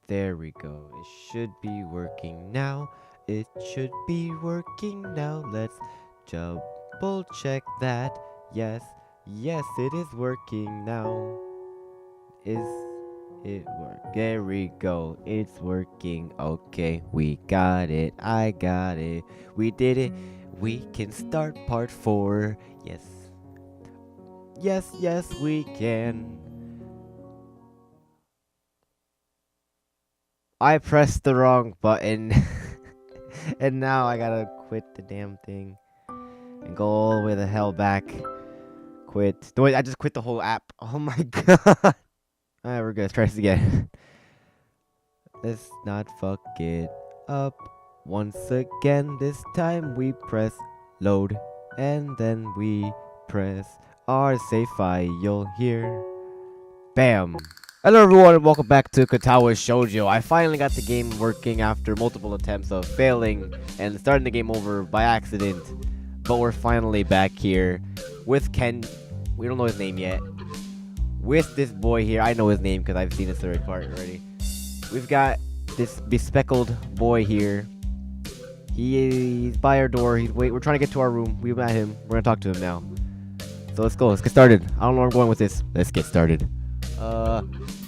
There we go. It should be working now. It should be working now. Let's double check that. Yes, yes, it is working now. Is it work? There we go. It's working. Okay, we got it. I got it. We did it. We can start part 4. Yes. Yes, yes, we can. I pressed the wrong button. And now I gotta quit the damn thing. And go all the way the hell back. Quit. No, wait, I just quit the whole app. Oh my god. Alright, we're good. Let's try this again. Let's not fuck it up. Once again, this time we press load. And then we press our save file. You'll hear. Bam. Hello everyone and welcome back to Katawa Shoujo. I finally got the game working after multiple attempts of failing and starting the game over by accident. But we're finally back here with Ken. We don't know his name yet. With this boy here. I know his name because I've seen the third part already. We've got this bespeckled boy here. He's by our door. We're trying to get to our room. We met him. We're gonna talk to him now. So let's go. Let's get started. I don't know where I'm going with this. Let's get started.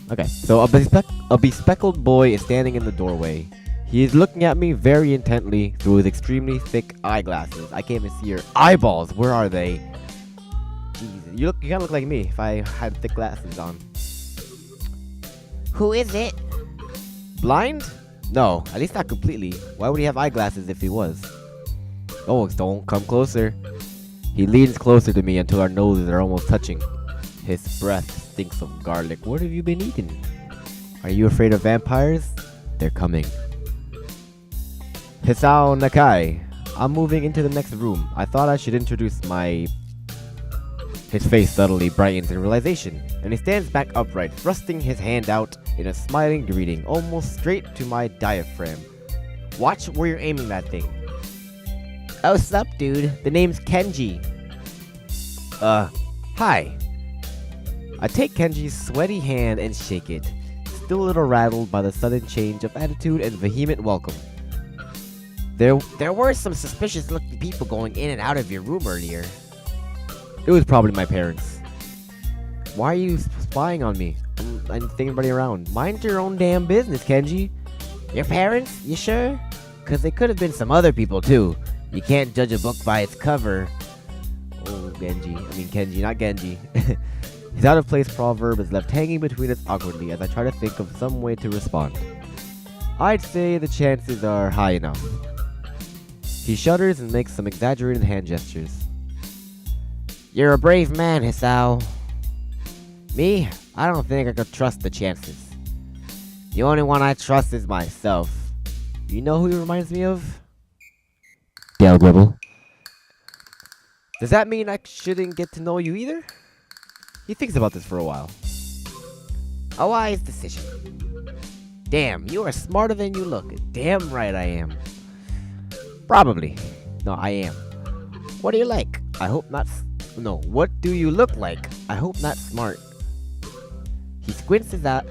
Okay, so a bespeckled boy is standing in the doorway. He is looking at me very intently through his extremely thick eyeglasses. I can't even see your eyeballs. Where are they? Jesus, you kind of look like me if I had thick glasses on. Who is it? Blind? No, at least not completely. Why would he have eyeglasses if he was? Oh, don't come closer. He leans closer to me until our noses are almost touching. His breath stinks of garlic. What have you been eating? Are you afraid of vampires? They're coming. Hisao Nakai. I'm moving into the next room. I thought I should introduce my... His face subtly brightens in realization, and he stands back upright, thrusting his hand out in a smiling greeting, almost straight to my diaphragm. Watch where you're aiming that thing. Oh, sup, dude. The name's Kenji. Hi. I take Kenji's sweaty hand and shake it, still a little rattled by the sudden change of attitude and vehement welcome. There were some suspicious-looking people going in and out of your room earlier. It was probably my parents. Why are you spying on me? I didn't think anybody around. Mind your own damn business, Kenji. Your parents? You sure? Because they could have been some other people, too. You can't judge a book by its cover. Oh, Kenji, not Genji. His out-of-place proverb is left hanging between us awkwardly as I try to think of some way to respond. I'd say the chances are high enough. He shudders and makes some exaggerated hand gestures. You're a brave man, Hisao. Me? I don't think I could trust the chances. The only one I trust is myself. You know who he reminds me of? Gale Gribble. Does that mean I shouldn't get to know you either? He thinks about this for a while. A wise decision. Damn, you are smarter than you look. Damn right I am. Probably. No, I am. What do you like? I hope not. No, what do you look like? I hope not smart. He squints his eye.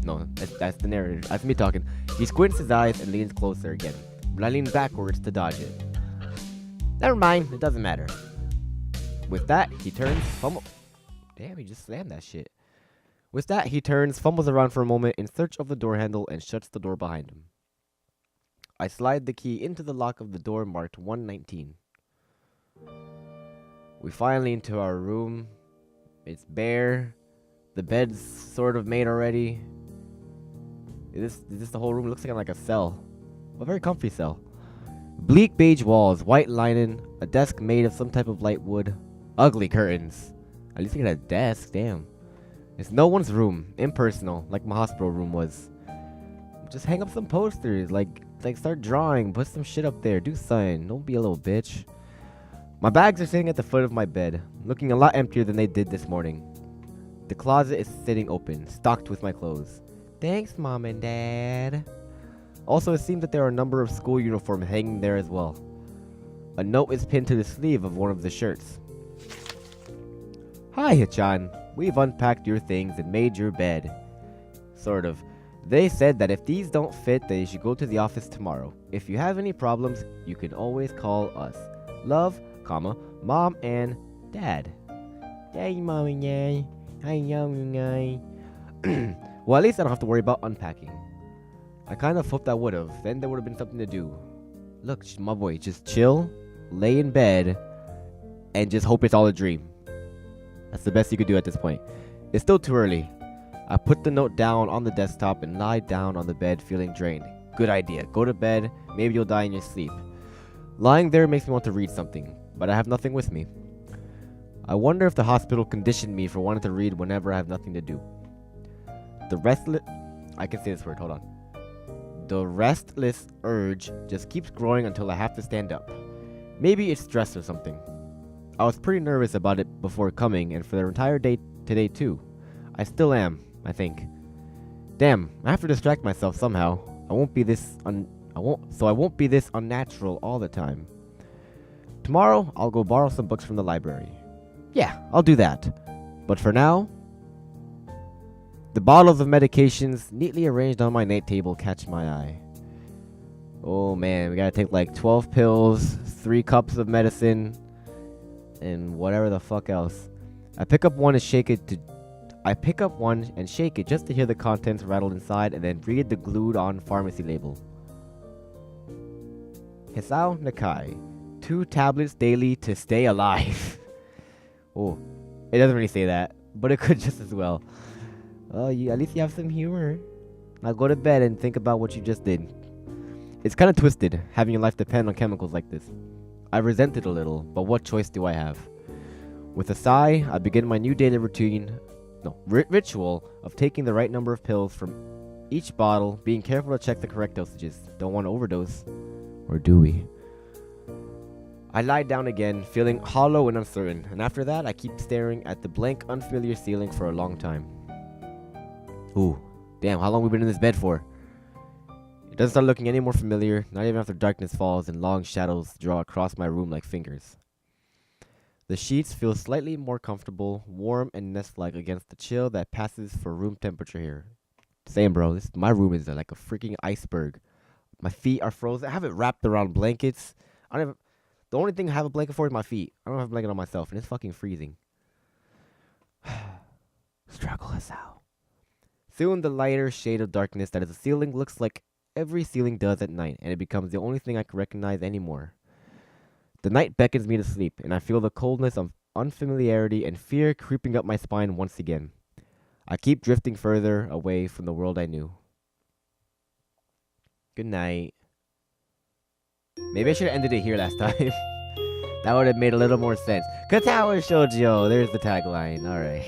No, that's the narrator. That's me talking. He squints his eyes and leans closer again. But I lean backwards to dodge it. Never mind, it doesn't matter. With that, he turns. Damn, he just slammed that shit. With that, he turns, fumbles around for a moment in search of the door handle, and shuts the door behind him. I slide the key into the lock of the door marked 119. We finally into our room. It's bare. The bed's sort of made already. Is this the whole room? It looks like a cell. A very comfy cell. Bleak beige walls, white linen, a desk made of some type of light wood, ugly curtains. At least we got a desk, damn. It's no one's room, impersonal, like my hospital room was. Just hang up some posters, like start drawing, put some shit up there, do something, don't be a little bitch. My bags are sitting at the foot of my bed, looking a lot emptier than they did this morning. The closet is sitting open, stocked with my clothes. Thanks, Mom and Dad. Also, it seems that there are a number of school uniforms hanging there as well. A note is pinned to the sleeve of one of the shirts. Hi, Hichan. We've unpacked your things and made your bed. Sort of. They said that if these don't fit, then you should go to the office tomorrow. If you have any problems, you can always call us. Love, comma, Mom and Dad. Hey, Mom and Dad. Hi, Annyeoung. Well, at least I don't have to worry about unpacking. I kind of hoped I would have. Then there would have been something to do. Look, my boy, just chill, lay in bed, and just hope it's all a dream. That's the best you could do at this point. It's still too early. I put the note down on the desktop and lied down on the bed feeling drained. Good idea. Go to bed. Maybe you'll die in your sleep. Lying there makes me want to read something, but I have nothing with me. I wonder if the hospital conditioned me for wanting to read whenever I have nothing to do. I can say this word, hold on. The restless urge just keeps growing until I have to stand up. Maybe it's stress or something. I was pretty nervous about it before coming and for the entire day today too. I still am, I think. Damn, I have to distract myself somehow. I won't be this unnatural all the time. Tomorrow, I'll go borrow some books from the library. Yeah, I'll do that. But for now, the bottles of medications neatly arranged on my night table catch my eye. Oh man, we gotta take like 12 pills, 3 cups of medicine, and whatever the fuck else. I pick up one and shake it just to hear the contents rattle inside and then read the glued on pharmacy label. Hisao Nakai. 2 tablets daily to stay alive. Oh, it doesn't really say that, but it could just as well. Oh, at least you have some humor. Now go to bed and think about what you just did. It's kind of twisted, having your life depend on chemicals like this. I resent it a little, but what choice do I have? With a sigh, I begin my new daily ritual of taking the right number of pills from each bottle, being careful to check the correct dosages. Don't want to overdose. Or do we? I lie down again, feeling hollow and uncertain, and after that, I keep staring at the blank, unfamiliar ceiling for a long time. Ooh, damn, how long have we been in this bed for? It doesn't start looking any more familiar, not even after darkness falls and long shadows draw across my room like fingers. The sheets feel slightly more comfortable, warm and nest-like against the chill that passes for room temperature here. Same, bro. My room is like a freaking iceberg. My feet are frozen. I have it wrapped around blankets. The only thing I have a blanket for is my feet. I don't have a blanket on myself, and it's fucking freezing. Struggle us out. Soon the lighter shade of darkness that is the ceiling looks like every ceiling does at night, and it becomes the only thing I can recognize anymore. The night beckons me to sleep, and I feel the coldness of unfamiliarity and fear creeping up my spine once again. I keep drifting further away from the world I knew. Good night. Maybe I should have ended it here last time. That would have made a little more sense. Katawa Shoujo! There's the tagline. Alright.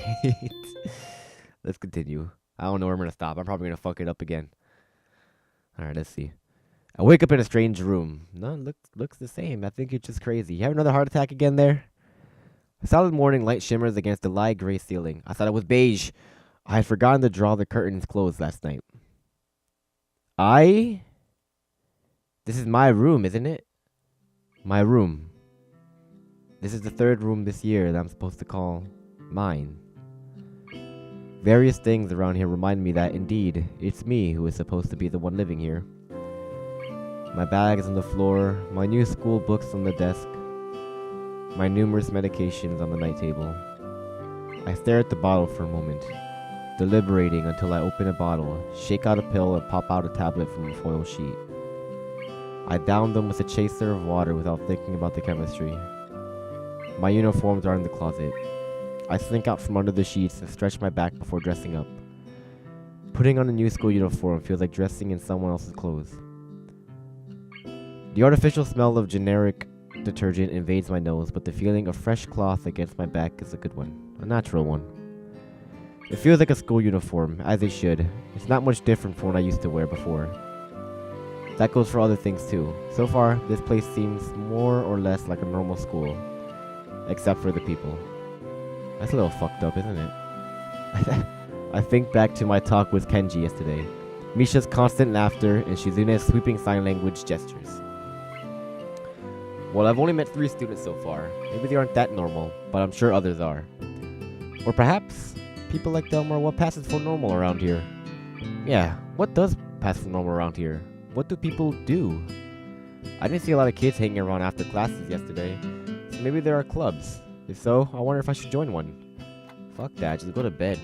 Let's continue. I don't know where I'm going to stop. I'm probably going to fuck it up again. Alright, let's see. I wake up in a strange room. No, looks the same. I think it's just crazy. You have another heart attack again there? A solid morning light shimmers against the light gray ceiling. I thought it was beige. I had forgotten to draw the curtains closed last night. This is my room, isn't it? My room. This is the 3rd room this year that I'm supposed to call mine. Various things around here remind me that, indeed, it's me who is supposed to be the one living here. My bag is on the floor, my new school books on the desk, my numerous medications on the night table. I stare at the bottle for a moment, deliberating until I open a bottle, shake out a pill, and pop out a tablet from a foil sheet. I down them with a chaser of water without thinking about the chemistry. My uniforms are in the closet. I slink out from under the sheets and stretch my back before dressing up. Putting on a new school uniform feels like dressing in someone else's clothes. The artificial smell of generic detergent invades my nose, but the feeling of fresh cloth against my back is a good one, a natural one. It feels like a school uniform, as it should. It's not much different from what I used to wear before. That goes for other things too. So far, this place seems more or less like a normal school, except for the people. That's a little fucked up, isn't it? I think back to my talk with Kenji yesterday. Misha's constant laughter and SHIZUNE's sweeping sign language gestures. Well, I've only met 3 students so far. Maybe they aren't that normal, but I'm sure others are. Or perhaps, people like them are what passes for normal around here. Yeah, What does pass for normal around here? What do people do? I didn't see a lot of kids hanging around after classes yesterday. So maybe there are clubs. If so, I wonder if I should join one. Fuck that, just go to bed.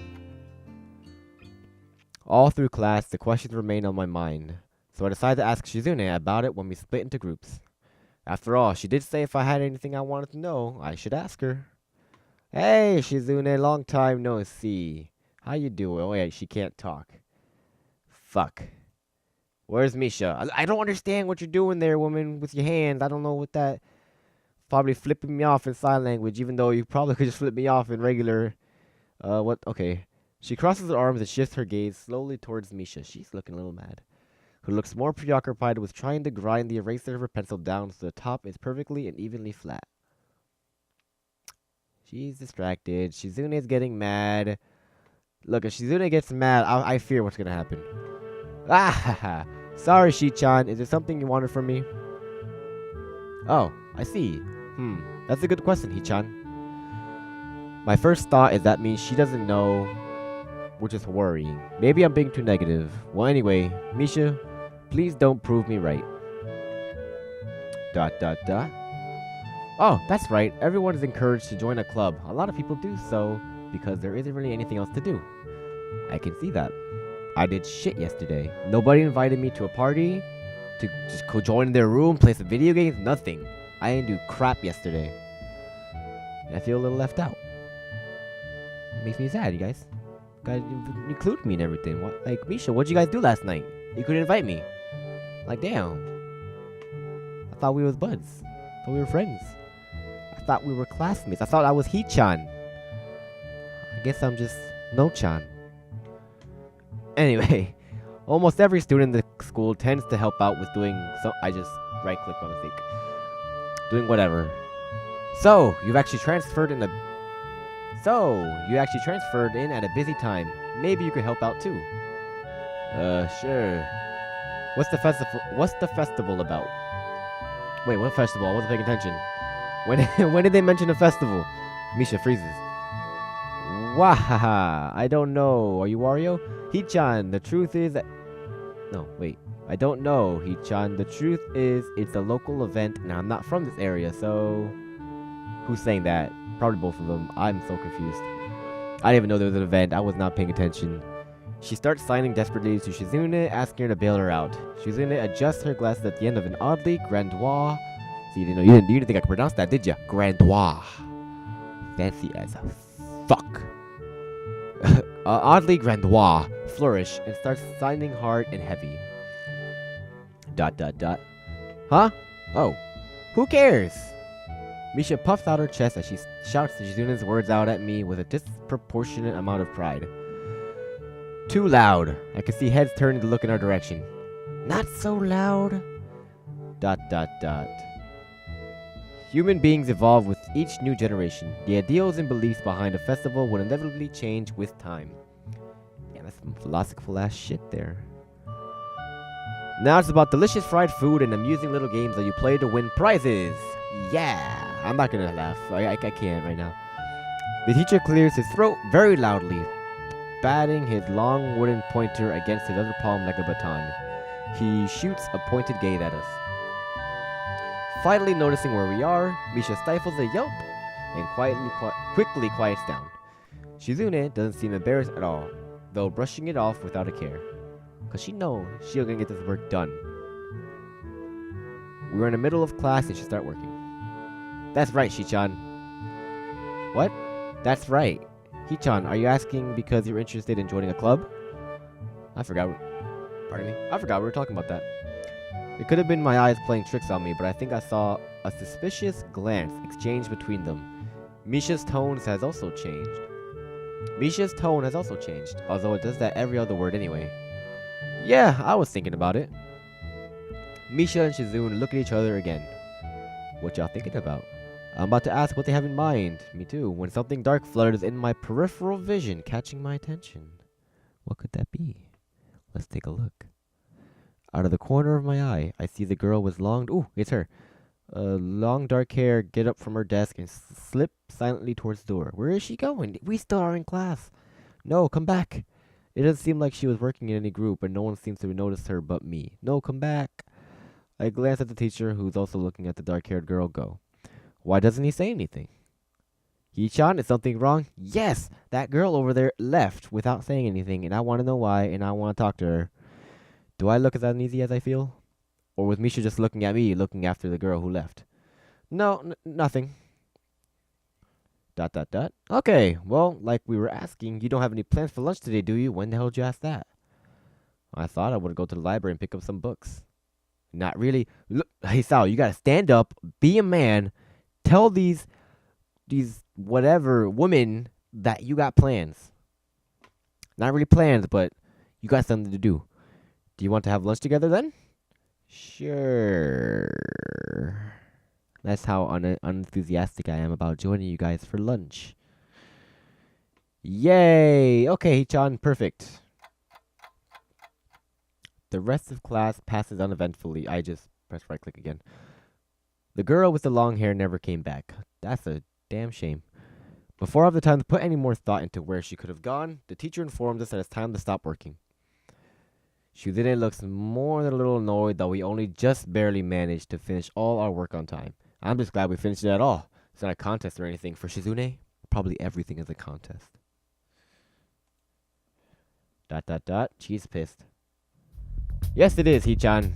All through class, the questions remained on my mind. So I decided to ask Shizune about it when we split into groups. After all, she did say if I had anything I wanted to know, I should ask her. Hey, Shizune, long time no see. How you doing? Oh yeah, she can't talk. Fuck. Where's Misha? I don't understand what you're doing there, woman, with your hands. I don't know what that... Probably flipping me off in sign language, even though you probably could just flip me off in regular... what? Okay. She crosses her arms and shifts her gaze slowly towards Misha. She's looking a little mad. Who looks more preoccupied with trying to grind the eraser of her pencil down so the top is perfectly and evenly flat. She's distracted. Shizune is getting mad. Look, if Shizune gets mad, I fear what's gonna happen. Ah ha ha. Sorry, Shi-chan. Is there something you wanted from me? Oh, I see. That's a good question, Hee-chan. My first thought is that means she doesn't know, which is worrying. Maybe I'm being too negative. Well, anyway, Misha, please don't prove me right. ... Oh, that's right. Everyone is encouraged to join a club. A lot of people do so because there isn't really anything else to do. I can see that. I did shit yesterday. Nobody invited me to a party, to just go join their room, play some video games, nothing. I didn't do crap yesterday. And I feel a little left out. It makes me sad, you guys. You guys include me and everything. What, like, Misha, what'd you guys do last night? You couldn't invite me. Like, damn. I thought we was buds. I thought we were friends. I thought we were classmates. I thought I was Hee-chan. I guess I'm just No-chan. Anyway, almost every student in the school tends to help out with doing I just right-clicked by mistake. Doing whatever. So, you actually transferred in at a busy time. Maybe you could help out too. Sure. What's the festival about? Wait, what festival? I wasn't paying attention. When did they mention a festival? Misha freezes. Wahaha, I don't know. Are you Wario? Hee-chan, the truth is that... No, wait. I don't know, Hee-chan. The truth is, it's a local event, and I'm not from this area, so... Who's saying that? Probably both of them. I'm so confused. I didn't even know there was an event. I was not paying attention. She starts signing desperately to Shizune, asking her to bail her out. Shizune adjusts her glasses at the end of an oddly grandois... So you didn't think I could pronounce that, did ya? Grandois. Fancy as fuck. Oddly grandois flourish and starts signing hard and heavy. ... Huh? Oh. Who cares? Misha puffs out her chest as she shouts Shizune's words out at me with a disproportionate amount of pride. Too loud. I can see heads turning to look in our direction. Not so loud. ... Human beings evolve with each new generation. The ideals and beliefs behind a festival will inevitably change with time. Yeah, that's some philosophical ass shit there. Now it's about delicious fried food and amusing little games that you play to win prizes. Yeah, I'm not gonna laugh. I can't right now. The teacher clears his throat very loudly, batting his long wooden pointer against his other palm like a baton. He shoots a pointed gaze at us. Finally noticing where we are, Misha stifles a yelp and quickly quiets down. Shizune doesn't seem embarrassed at all, though brushing it off without a care. Cause she knows she's gonna get this work done. We were in the middle of class and she started working. That's right, Shi-chan. What? That's right. Hee-chan, are you asking because you're interested in joining a club? I forgot we were talking about that. It could have been my eyes playing tricks on me, but I think I saw a suspicious glance exchanged between them. Misha's tone has also changed, although it does that every other word anyway. Yeah, I was thinking about it. Misha and Shizune look at each other again. What y'all thinking about? I'm about to ask what they have in mind. Me too, when something dark flutters in my peripheral vision, catching my attention. What could that be? Let's take a look. Out of the corner of my eye, I see the girl with it's her. Long dark hair get up from her desk and slip silently towards the door. Where is she going? We still are in class. No, come back. It doesn't seem like she was working in any group, and no one seems to have noticed her but me. No, come back. I glance at the teacher, who's also looking at the dark-haired girl, go. Why doesn't he say anything? Hee-chan, is something wrong? Yes! That girl over there left without saying anything, and I want to know why, and I want to talk to her. Do I look as uneasy as I feel? Or was Misha just looking at me, looking after the girl who left? No, nothing. ... Okay, well, like we were asking, you don't have any plans for lunch today, do you? When the hell did you ask that? I thought I would go to the library and pick up some books. Not really. Look, hey, Sal, you gotta stand up, be a man, tell these whatever women that you got plans. Not really plans, but you got something to do. Do you want to have lunch together then? Sure. That's how unenthusiastic I am about joining you guys for lunch. Yay! Okay, Hee-chan, perfect. The rest of class passes uneventfully. I just press right click again. The girl with the long hair never came back. That's a damn shame. Before I have the time to put any more thought into where she could have gone, the teacher informed us that it's time to stop working. SHIZUNE looks more than a little annoyed that we only just barely managed to finish all our work on time. I'm just glad we finished it at all. It's not a contest or anything. For SHIZUNE, probably everything is a contest. ... She's pissed. Yes, it is, Hee-chan.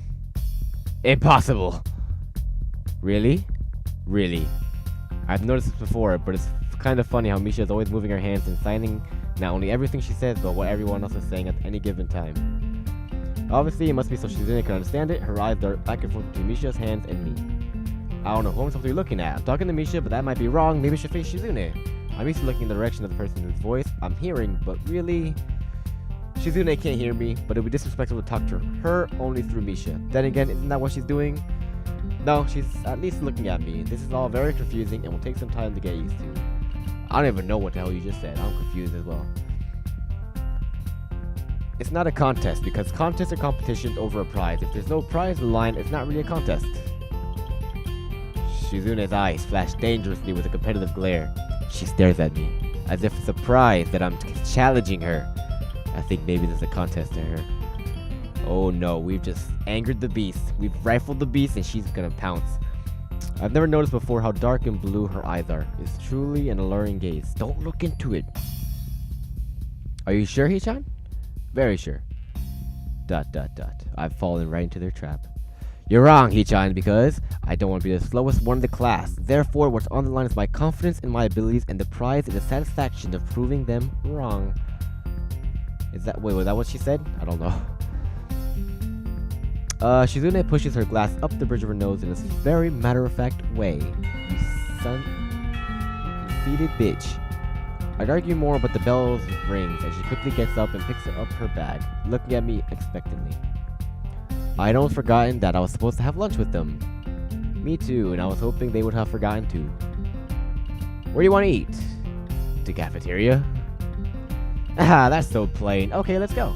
Impossible. Really? Really? I've noticed this before, but it's kind of funny how Misha is always moving her hands and signing not only everything she says, but what everyone else is saying at any given time. Obviously, it must be so SHIZUNE can understand it. Her eyes dart back and forth between Misha's hands and me. I don't know who I'm supposed to be looking at. I'm talking to Misha, but that might be wrong. Maybe I should face SHIZUNE. I'm used to looking in the direction of the person whose voice I'm hearing, but really... SHIZUNE can't hear me, but it would be disrespectful to talk to her only through Misha. Then again, isn't that what she's doing? No, she's at least looking at me. This is all very confusing and will take some time to get used to. I don't even know what the hell you just said. I'm confused as well. It's not a contest, because contests are competitions over a prize. If there's no prize in the line, it's not really a contest. SHIZUNE's eyes flash dangerously with a competitive glare. She stares at me, as if it's a prize that I'm challenging her. I think maybe there's a contest to her. Oh no, we've just angered the beast. We've rifled the beast and she's gonna pounce. I've never noticed before how dark and blue her eyes are. It's truly an alluring gaze. Don't look into it. Are you sure, Hee-chan? Very sure. ... I've fallen right into their trap. You're wrong, Hee-chan, because I don't want to be the slowest one in the class. Therefore, what's on the line is my confidence in my abilities, and the prize is the satisfaction of proving them wrong. Wait, was that what she said? I don't know. SHIZUNE pushes her glass up the bridge of her nose in a very matter-of-fact way. You conceited bitch. I'd argue more, but the bell rings, and she quickly gets up and picks up her bag, looking at me expectantly. I'd almost forgotten that I was supposed to have lunch with them. Me too, and I was hoping they would have forgotten too. Where do you want to eat? The cafeteria? Ah, that's so plain. Okay, let's go.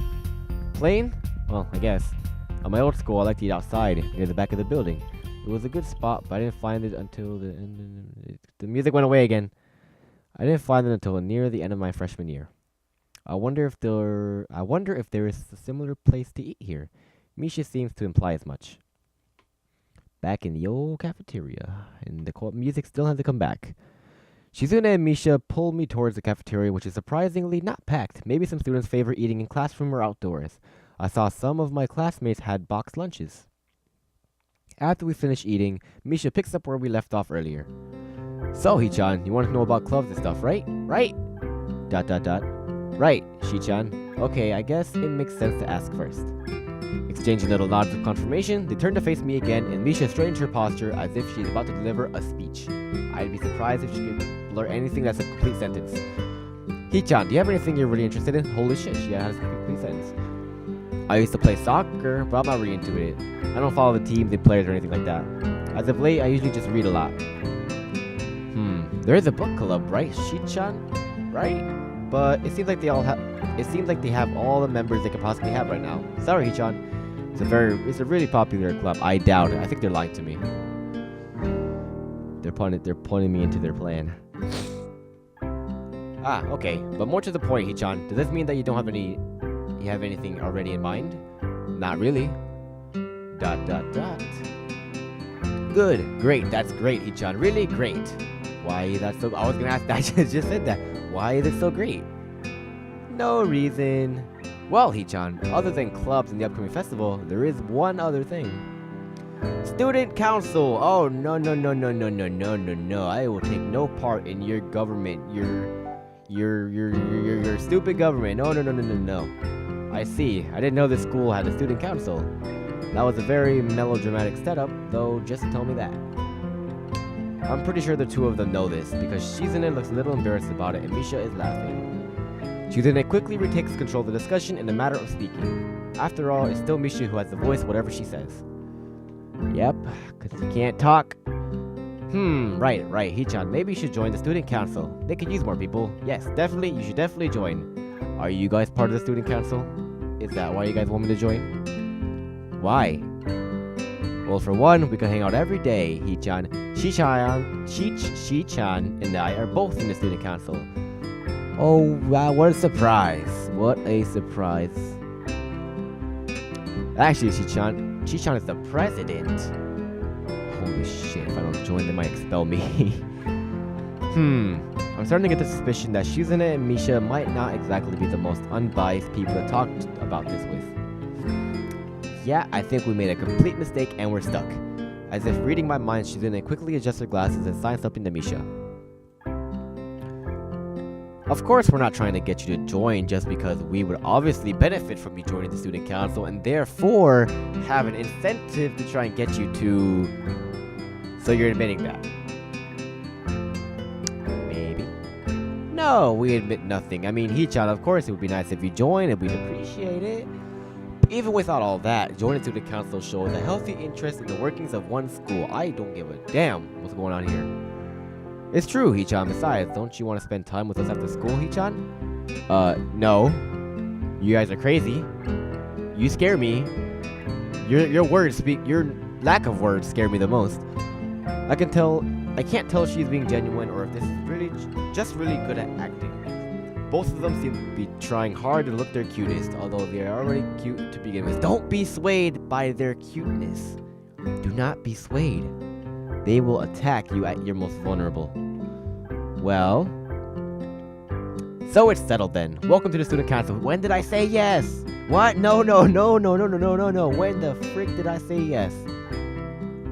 Plain? Well, I guess. At my old school, I liked to eat outside, near the back of the building. It was a good spot, but I didn't find it until the music went away again. I didn't find it until near the end of my freshman year. I wonder if there is a similar place to eat here. Misha seems to imply as much. Back in the old cafeteria, and the music still hasn't come back. SHIZUNE and Misha pulled me towards the cafeteria, which is surprisingly not packed. Maybe some students favor eating in classroom or outdoors. I saw some of my classmates had boxed lunches. After we finish eating, Misha picks up where we left off earlier. So, Hee-chan, you want to know about clubs and stuff, right? Right? ... Right, Shi-chan. Okay, I guess it makes sense to ask first. Exchanging little nods of confirmation, they turn to face me again, and Misha straightens her posture as if she's about to deliver a speech. I'd be surprised if she could blur anything that's a complete sentence. Hee-chan, do you have anything you're really interested in? Holy shit, she has a complete sentence. I used to play soccer, but I'm not really into it. I don't follow the teams and players or anything like that. As of late, I usually just read a lot. There is a book club, right, Shi-chan? Right? But it seems like they have all the members they could possibly have right now. Sorry, Hee-chan. It's a really popular club. I doubt it. I think they're lying to me. They're pointing me into their plan. Ah, okay. But more to the point, Hee-chan. Does this mean that you don't have any You have anything already in mind? Not really. ... Good, great, that's great, Hee-chan. Really great. Why that's so... I was gonna ask, I just said that. Why is it so great? No reason. Well, Hee-chan, other than clubs and the upcoming festival, there is one other thing. Student council! Oh, no. I will take no part in your government. Your stupid government. No. I see. I didn't know this school had a student council. That was a very melodramatic setup, though just tell me that. I'm pretty sure the two of them know this, because Shizune looks a little embarrassed about it and Misha is laughing. Shizune quickly retakes control of the discussion in the matter of speaking. After all, it's still Misha who has the voice whatever she says. Yep, because you can't talk. Right, Hee-chan, maybe you should join the student council. They could use more people. Yes, definitely, you should definitely join. Are you guys part of the student council? Is that why you guys want me to join? Why? Well, for one, we can hang out every day. Hee-chan, Shi-chan, and I are both in the student council. Oh, wow, what a surprise. What a surprise. Actually, Shi-chan is the president. Holy shit, if I don't join, they might expel me. I'm starting to get the suspicion that Shizune and Misha might not exactly be the most unbiased people to talk about this with. Yeah, I think we made a complete mistake and we're stuck. As if reading my mind, Shizune quickly adjusts her glasses and signs something to Misha. Of course, we're not trying to get you to join just because we would obviously benefit from you joining the student council and therefore have an incentive to try and get you to... So you're admitting that? Maybe. No, we admit nothing. I mean, Hee-chan, of course it would be nice if you joined and we'd appreciate it. Even without all that, joining student council shows a healthy interest in the workings of one school. I don't give a damn what's going on here. It's true, Hee-chan. Besides, don't you want to spend time with us after school, Hee-chan? No. You guys are crazy. You scare me. Your lack of words scare me the most. I can't tell if she's being genuine or if this is really good at acting. Both of them seem to be trying hard to look their cutest, although they are already cute to begin with. Don't be swayed by their cuteness. Do not be swayed. They will attack you at your most vulnerable. Well, so it's settled then. Welcome to the student council. When did I say yes? What? No. When the frick did I say yes?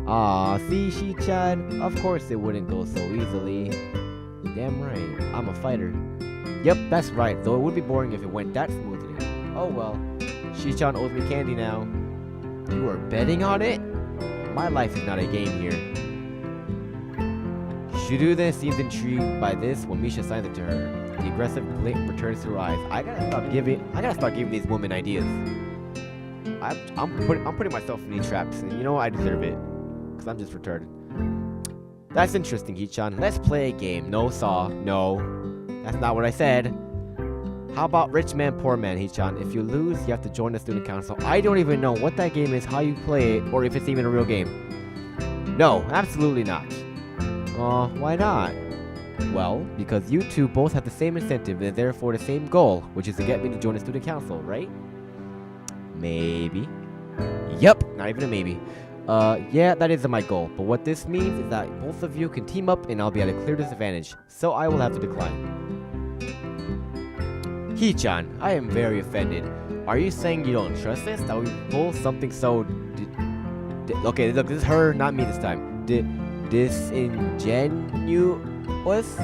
Aw, see, Shi-chan? Of course it wouldn't go so easily. Damn right, I'm a fighter. Yep, that's right, though it would be boring if it went that smoothly. Oh well, Shi-chan owes me candy now. You are betting on it? My life is not a game here. Shizune seems intrigued by this when Misha signs it to her. The aggressive glint returns to her eyes. I gotta start giving these women ideas. I'm putting myself in these traps, and you know what? I deserve it. Because I'm just retarded. That's interesting, Hee-chan. Let's play a game. No, Saw. No. That's not what I said. How about Rich Man, Poor Man, Hee-chan? If you lose, you have to join the student council. I don't even know what that game is, how you play it, or if it's even a real game. No, absolutely not. Why not? Well, because you two both have the same incentive and therefore the same goal, which is to get me to join the student council, right? Maybe. Yep, not even a maybe. Yeah, that is my goal, but what this means is that both of you can team up and I'll be at a clear disadvantage, so I will have to decline. Hee-chan, I am very offended. Are you saying you don't trust us? That we pull something so... Okay, look, this is her, not me this time. Disingenuous?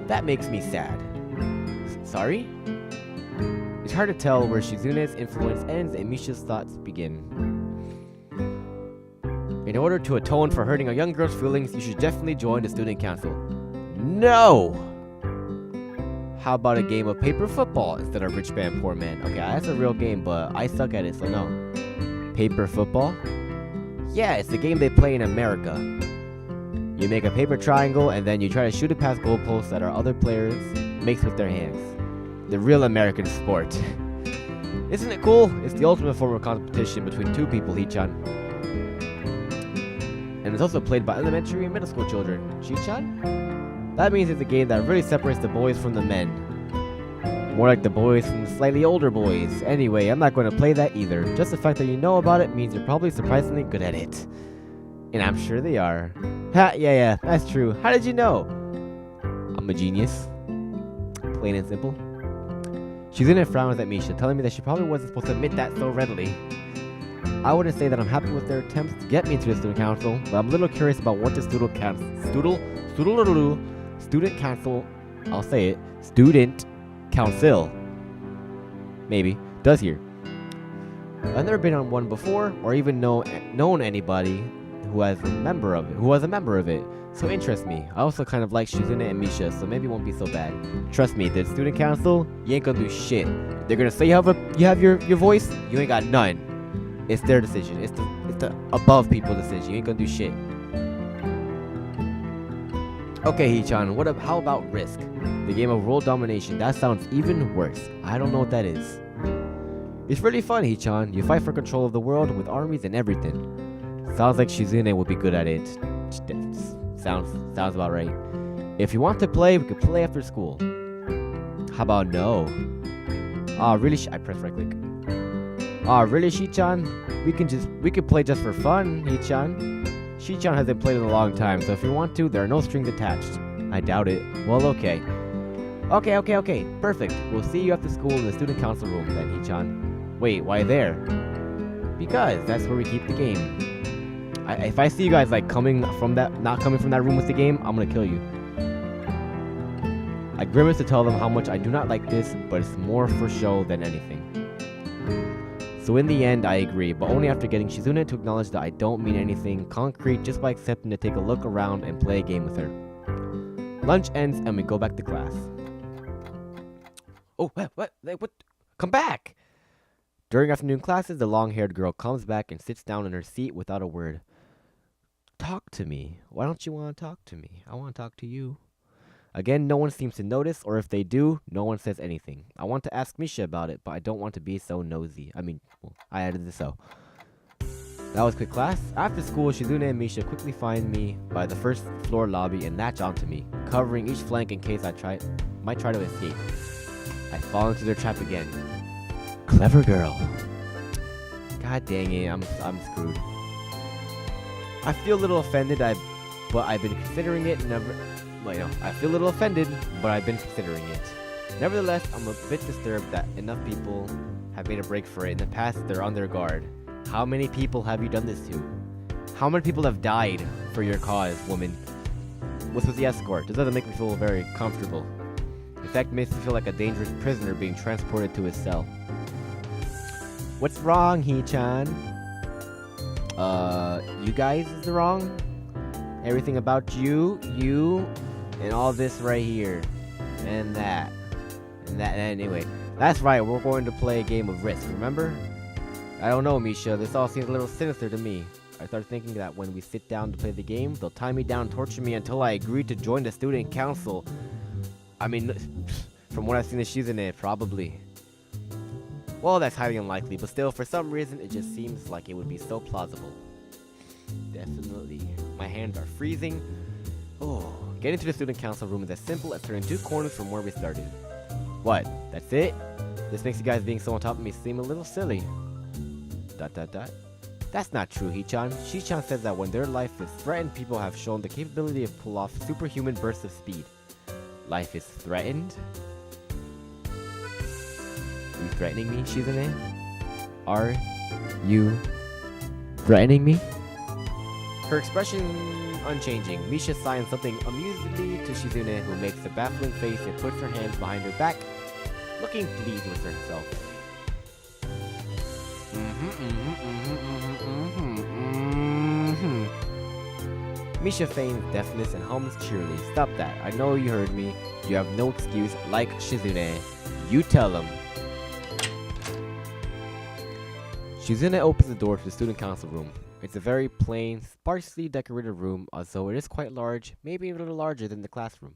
That makes me sad. Sorry? It's hard to tell where Shizune's influence ends and Misha's thoughts begin. In order to atone for hurting a young girl's feelings, you should definitely join the student council. No! How about a game of paper football instead of Rich Man, Poor Man? Okay, that's a real game, but I suck at it, so no. Paper football? Yeah, it's the game they play in America. You make a paper triangle, and then you try to shoot it past goalposts that our other players makes with their hands. The real American sport. Isn't it cool? It's the ultimate form of competition between two people, Hee-chan. And it's also played by elementary and middle school children. Shi-chan? That means it's a game that really separates the boys from the men. More like the boys from the slightly older boys. Anyway, I'm not going to play that either. Just the fact that you know about it means you're probably surprisingly good at it. And I'm sure they are. Ha, yeah, that's true. How did you know? I'm a genius. Plain and simple. SHIZUNE frowns at Misha, telling me that she probably wasn't supposed to admit that so readily. I wouldn't say that I'm happy with their attempts to get me into the student council, but I'm a little curious about what the student council, I'll say it, student council, maybe, does here. I've never been on one before, or even known anybody who was a member of it, so interest me. I also kind of like SHIZUNE and Misha, so maybe it won't be so bad. Trust me, the student council, you ain't gonna do shit. They're gonna say you have your voice, you ain't got none. It's their decision. It's the above people decision. You ain't gonna do shit. Okay, Hee-chan, how about Risk? The game of world domination. That sounds even worse. I don't know what that is. It's really fun, Hee-chan. You fight for control of the world with armies and everything. Sounds like SHIZUNE would be good at it. Sounds about right. If you want to play, we could play after school. How about no? Really? I pressed right click. Really, Shi-chan? We could play just for fun, Hee-chan. Shi-chan hasn't played in a long time, so if you want to, there are no strings attached. I doubt it. Well, okay. Okay. Perfect. We'll see you after school in the student council room then, Hee-chan. Wait, why there? Because that's where we keep the game. If I see you guys like not coming from that room with the game, I'm gonna kill you. I grimace to tell them how much I do not like this, but it's more for show than anything. So in the end, I agree, but only after getting SHIZUNE to acknowledge that I don't mean anything concrete just by accepting to take a look around and play a game with her. Lunch ends and we go back to class. Oh, what? Come back! During afternoon classes, the long-haired girl comes back and sits down in her seat without a word. Talk to me. Why don't you want to talk to me? I want to talk to you. Again, no one seems to notice, or if they do, no one says anything. I want to ask Misha about it, but I don't want to be so nosy. I added the so. That was quick class. After school, SHIZUNE and Misha quickly find me by the first floor lobby and latch onto me, covering each flank in case I might try to escape. I fall into their trap again. Clever girl. God dang it, I'm screwed. I feel a little offended, but I've been considering it I feel a little offended, but I've been considering it. Nevertheless, I'm a bit disturbed that enough people have made a break for it. In the past, they're on their guard. How many people have you done this to? How many people have died for your cause, woman? What's with the escort? This doesn't make me feel very comfortable. In fact, it makes me feel like a dangerous prisoner being transported to his cell. What's wrong, Hee-chan? You guys is wrong? Everything about you, and all this right here. And that. Anyway. That's right, we're going to play a game of Risk, remember? I don't know, Misha. This all seems a little sinister to me. I started thinking that when we sit down to play the game, they'll tie me down and torture me until I agree to join the student council. From what I've seen of SHIZUNE, probably. Well, that's highly unlikely, but still, for some reason, it just seems like it would be so plausible. Definitely. My hands are freezing. Oh, getting to the student council room is as simple as turning 2 corners from where we started. What? That's it? This makes you guys being so on top of me seem a little silly. ... That's not true, Hee-chan. Shi-chan says that when their life is threatened, people have shown the capability to pull off superhuman bursts of speed. Life is threatened? Are you threatening me, SHIZUNE? Are you threatening me? Her expression unchanging. Misha signs something amusedly to SHIZUNE, who makes a baffling face and puts her hands behind her back, looking pleased with herself. Misha feigns deafness and hums cheerily. Stop that. I know you heard me. You have no excuse, like SHIZUNE. You tell him. SHIZUNE opens the door to the student council room. It's a very plain, sparsely decorated room, although it is quite large, maybe a little larger than the classroom.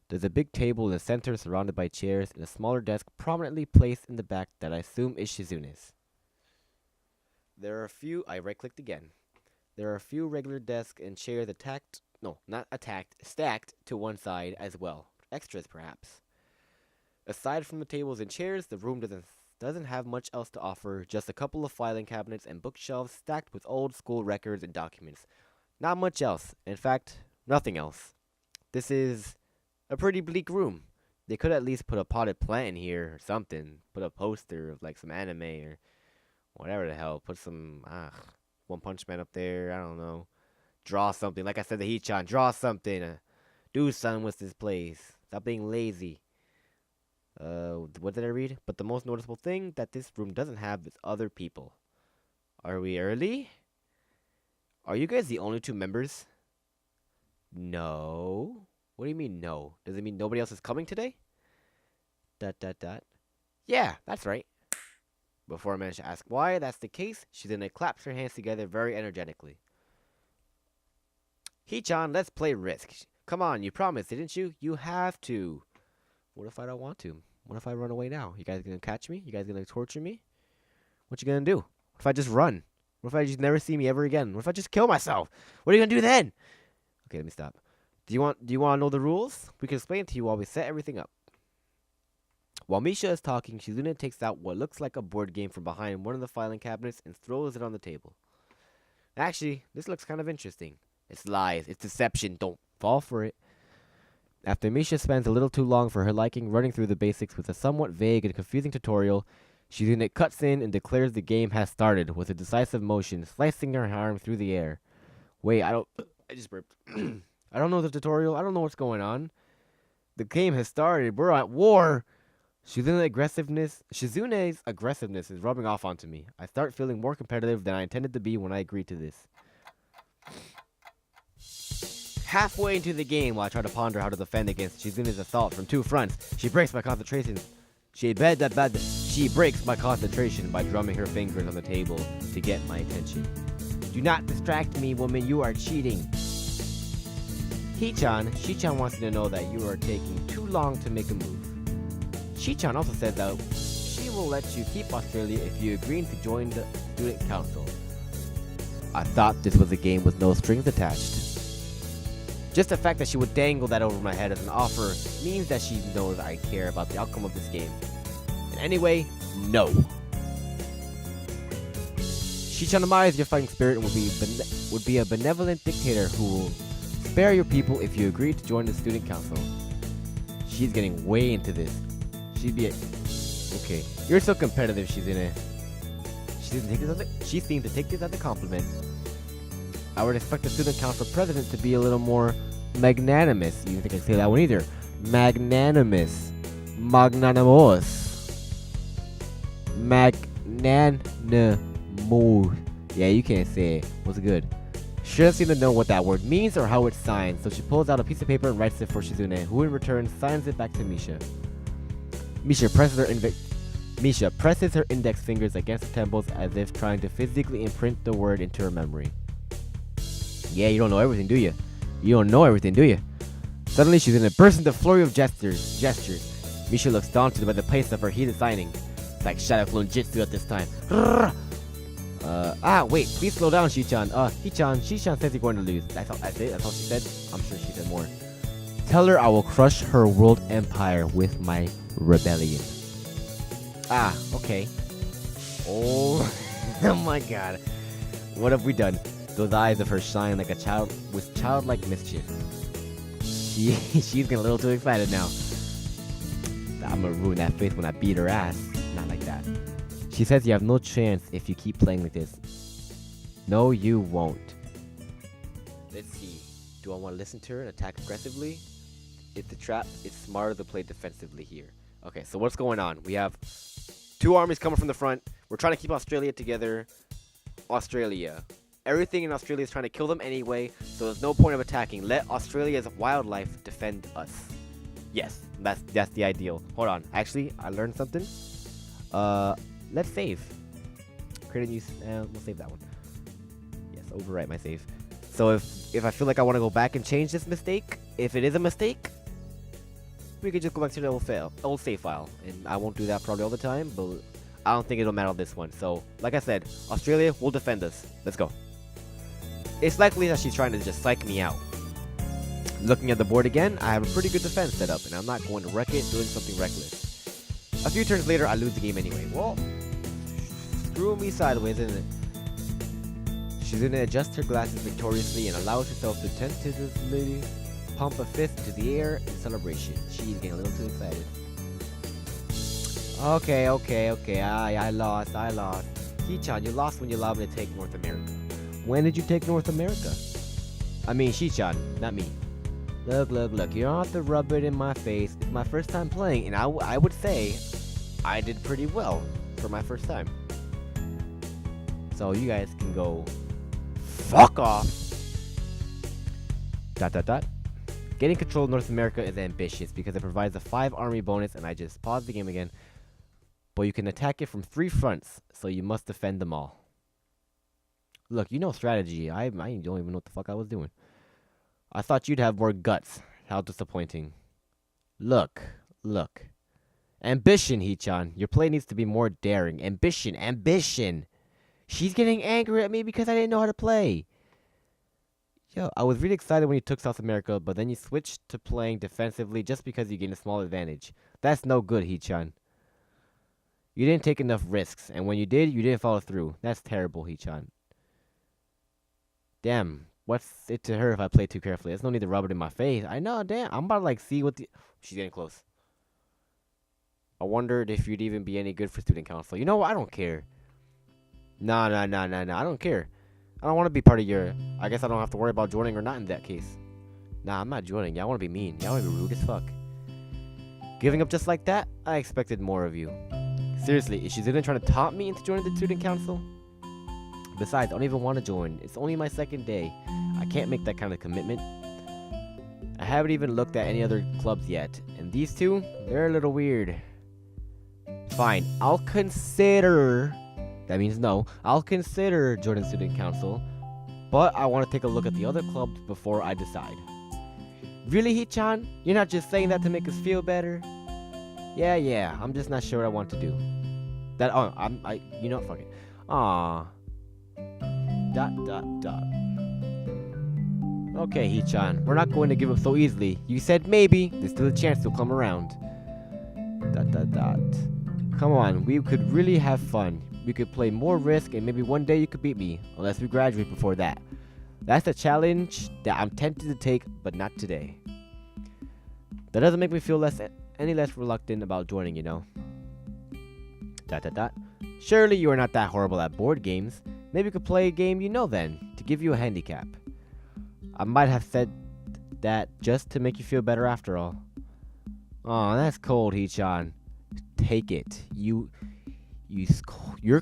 There's a big table in the center surrounded by chairs and a smaller desk prominently placed in the back that I assume is SHIZUNE's. I right-clicked again. There are a few regular desks and chairs stacked to one side as well. Extras, perhaps. Aside from the tables and chairs, the room doesn't have much else to offer, just a couple of filing cabinets and bookshelves stacked with old school records and documents. Not much else. In fact, nothing else. This is a pretty bleak room. They could at least put a potted plant in here or something. Put a poster of like some anime or whatever the hell. Put some One Punch Man up there. I don't know. Draw something. Like I said to Hee-chan, draw something. Do something with this place. Stop being lazy. What did I read? But the most noticeable thing that this room doesn't have is other people. Are we early? Are you guys the only two members? No. What do you mean no? Does it mean nobody else is coming today? ... Yeah, that's right. Before I manage to ask why that's the case, Shizune claps her hands together very energetically. Hee-chan, let's play Risk. Come on, you promised, didn't you? You have to. What if I don't want to? What if I run away now? You guys gonna catch me? You guys gonna torture me? What you gonna do? What if I just run? What if I just never see me ever again? What if I just kill myself? What are you gonna do then? Okay, let me stop. Do you want to know the rules? We can explain it to you while we set everything up. While Misha is talking, Shizune takes out what looks like a board game from behind one of the filing cabinets and throws it on the table. Actually, this looks kind of interesting. It's lies. It's deception. Don't fall for it. After Misha spends a little too long for her liking running through the basics with a somewhat vague and confusing tutorial, Shizune cuts in and declares the game has started with a decisive motion, slicing her arm through the air. Wait, I just burped. I don't know the tutorial. I don't know what's going on. The game has started. We're at war. Shizune's aggressiveness is rubbing off onto me. I start feeling more competitive than I intended to be when I agreed to this. Halfway into the game, while I try to ponder how to defend against Shizune's assault from two fronts, she breaks my concentration. She breaks my concentration by drumming her fingers on the table to get my attention. Do not distract me, woman. You are cheating. Shi-chan wants you to know that you are taking too long to make a move. Shi-chan also said that she will let you keep Australia if you agree to join the student council. I thought this was a game with no strings attached. Just the fact that she would dangle that over my head as an offer means that she knows I care about the outcome of this game. And anyway, no. Shi-chan admires your fighting spirit and would be a benevolent dictator who will spare your people if you agree to join the student council. She's getting way into this. Okay, you're so competitive, Shizune. She seems to take this as a compliment. I would expect the student council president to be a little more magnanimous. You don't think I can say that one either. Magnanimous. Magnanimous. Magnanimous. Yeah, you can't say it. What's good? She doesn't seem to know what that word means or how it's signed, so she pulls out a piece of paper and writes it for Shizune, who in return signs it back to Misha. Misha presses her index fingers against her temples as if trying to physically imprint the word into her memory. Yeah, you don't know everything, do you? You don't know everything, do you? Suddenly, she's in a burst into flurry of gestures. Misha looks daunted by the pace of her heated signing. It's like Shadow Clone Jitsu at this time. Wait, please slow down, Shi-chan. Shi-chan says you're going to lose. That's all she said. I'm sure she said more. Tell her I will crush her world empire with my rebellion. Okay. Oh, oh my god. What have we done? Those eyes of hers shine like a child with childlike mischief. She's getting a little too excited now. I'm gonna ruin that face when I beat her ass. Not like that. She says you have no chance if you keep playing like this. No, you won't. Let's see. Do I want to listen to her and attack aggressively? It's a trap. It's smarter to play defensively here. Okay, so what's going on? We have two armies coming from the front. We're trying to keep Australia together. Everything in Australia is trying to kill them anyway, so there's no point of attacking. Let Australia's wildlife defend us. Yes, that's the ideal. Hold on. Actually, I learned something. Let's save. Create a new... we'll save that one. Yes, overwrite my save. So if I feel like I want to go back and change this mistake, if it is a mistake, we could just go back to the old save file. And I won't do that probably all the time, but I don't think it'll matter on this one. So, like I said, Australia will defend us. Let's go. It's likely that she's trying to just psych me out. Looking at the board again, I have a pretty good defense set up, and I'm not going to wreck it doing something reckless. A few turns later, I lose the game anyway. Well, screw me sideways, isn't it? Shizune adjusts her glasses victoriously and allows herself to tentatively pump a fist into the air in celebration. She's getting a little too excited. Okay. I lost. Hee-chan, you lost when you allowed me to take North America. When did you take North America? I mean, Shi-chan, not me. Look. You don't have to rub it in my face. It's my first time playing, and I would say I did pretty well for my first time. So you guys can go fuck off. ... Getting control of North America is ambitious because it provides a 5 army bonus, and I just paused the game again. But you can attack it from 3 fronts, so you must defend them all. Look, you know strategy. I don't even know what the fuck I was doing. I thought you'd have more guts. How disappointing. Look. Ambition, Hee-chan. Your play needs to be more daring. Ambition. She's getting angry at me because I didn't know how to play. Yo, I was really excited when you took South America, but then you switched to playing defensively just because you gained a small advantage. That's no good, Hee-chan. You didn't take enough risks, and when you did, you didn't follow through. That's terrible, Hee-chan. Damn, what's it to her if I play too carefully? There's no need to rub it in my face. I know, damn. I'm about to see what the... She's getting close. I wondered if you'd even be any good for student council. You know what? I don't care. Nah. I don't care. I don't want to be part of your... I guess I don't have to worry about joining or not in that case. Nah, I'm not joining. Y'all want to be mean. Y'all want to be rude as fuck. Giving up just like that? I expected more of you. Seriously, is Shizune trying to taunt me into joining the student council? Besides, I don't even want to join. It's only my second day. I can't make that kind of commitment. I haven't even looked at any other clubs yet. And these two, they're a little weird. Fine, I'll consider... That means no. I'll consider joining student council. But I want to take a look at the other clubs before I decide. Really, Hee-chan? You're not just saying that to make us feel better? Yeah. I'm just not sure what I want to do. You know, fuck it. Aww. ... Okay, Hee-chan, we're not going to give up so easily. You said maybe. There's still a chance he'll come around. ... Come on, we could really have fun. We could play more Risk, and maybe one day you could beat me, unless we graduate before that. That's a challenge that I'm tempted to take, but not today. That doesn't make me feel any less reluctant about joining, you know. ... Surely you are not that horrible at board games. Maybe you could play a game you know then, to give you a handicap. I might have said that just to make you feel better after all. Aw, that's cold, Hee-chan. Take it. You're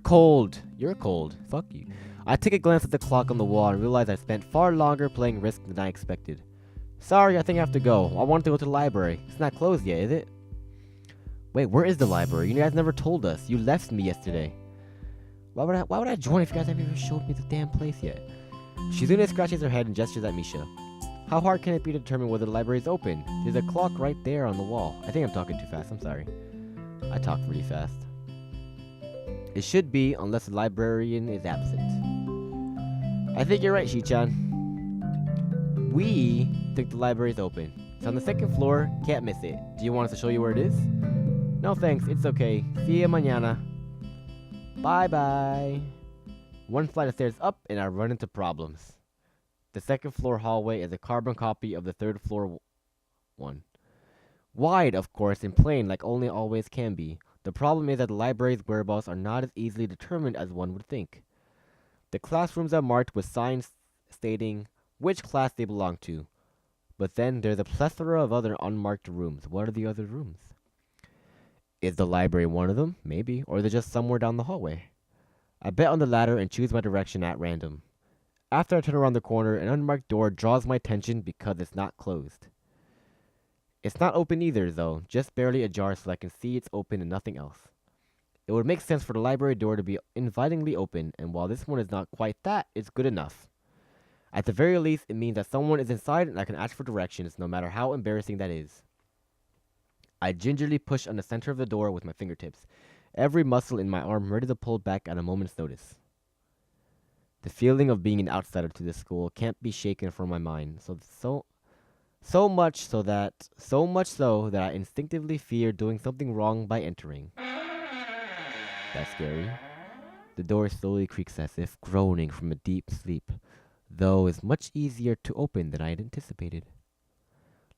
cold. Fuck you. I take a glance at the clock on the wall and realize I spent far longer playing Risk than I expected. Sorry, I think I have to go. I wanted to go to the library. It's not closed yet, is it? Wait, where is the library? You guys never told us. You left me yesterday. Why would I join if you guys haven't even showed me the damn place yet? Shizune scratches her head and gestures at Misha. How hard can it be to determine whether the library is open? There's a clock right there on the wall. I think I'm talking too fast. I'm sorry. I talk really fast. It should be, unless the librarian is absent. I think you're right, Shi-chan. We think the library is open. It's on the 2nd floor. Can't miss it. Do you want us to show you where it is? No thanks. It's okay. See you mañana. Bye-bye. One flight of stairs up, and I run into problems. The 2nd floor hallway is a carbon copy of the 3rd floor one. Wide, of course, and plain like only always can be. The problem is that the library's whereabouts are not as easily determined as one would think. The classrooms are marked with signs stating which class they belong to. But then there's a plethora of other unmarked rooms. What are the other rooms? Is the library one of them? Maybe. Or they're just somewhere down the hallway. I bet on the latter and choose my direction at random. After I turn around the corner, an unmarked door draws my attention because it's not closed. It's not open either, though, just barely ajar so I can see it's open and nothing else. It would make sense for the library door to be invitingly open, and while this one is not quite that, it's good enough. At the very least, it means that someone is inside and I can ask for directions, no matter how embarrassing that is. I gingerly push on the center of the door with my fingertips, every muscle in my arm ready to pull back at a moment's notice. The feeling of being an outsider to this school can't be shaken from my mind, so So much so that I instinctively fear doing something wrong by entering. That's scary. The door slowly creaks as if groaning from a deep sleep, though is much easier to open than I had anticipated.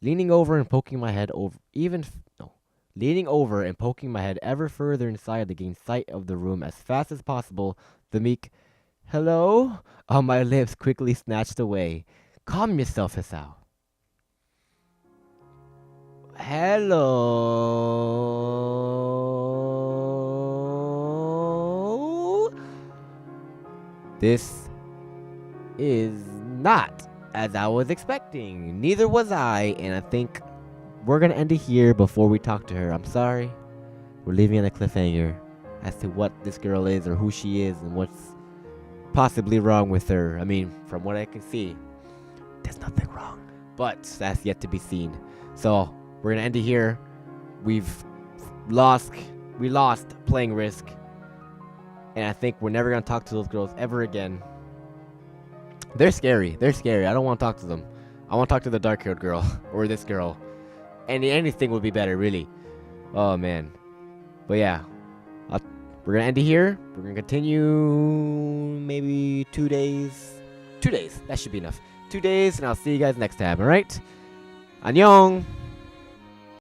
Leaning over and poking my head ever further inside to gain sight of the room as fast as possible, the meek "hello" on my lips quickly snatched away. Calm yourself, Hisao. Hello. This is not as I was expecting. Neither was I, and I think we're gonna end it here before we talk to her. I'm sorry. We're leaving on a cliffhanger as to what this girl is or who she is and what's possibly wrong with her. I mean, from what I can see, there's nothing wrong. But that's yet to be seen. So we're gonna end it here. We lost playing Risk. And I think we're never gonna talk to those girls ever again. They're scary. I don't want to talk to them. I want to talk to the dark-haired girl or this girl. Anything would be better, really. Oh man. But yeah, we're gonna end it here. We're gonna continue maybe 2 days. 2 days. That should be enough. 2 days, and I'll see you guys next time. All right. Annyeong.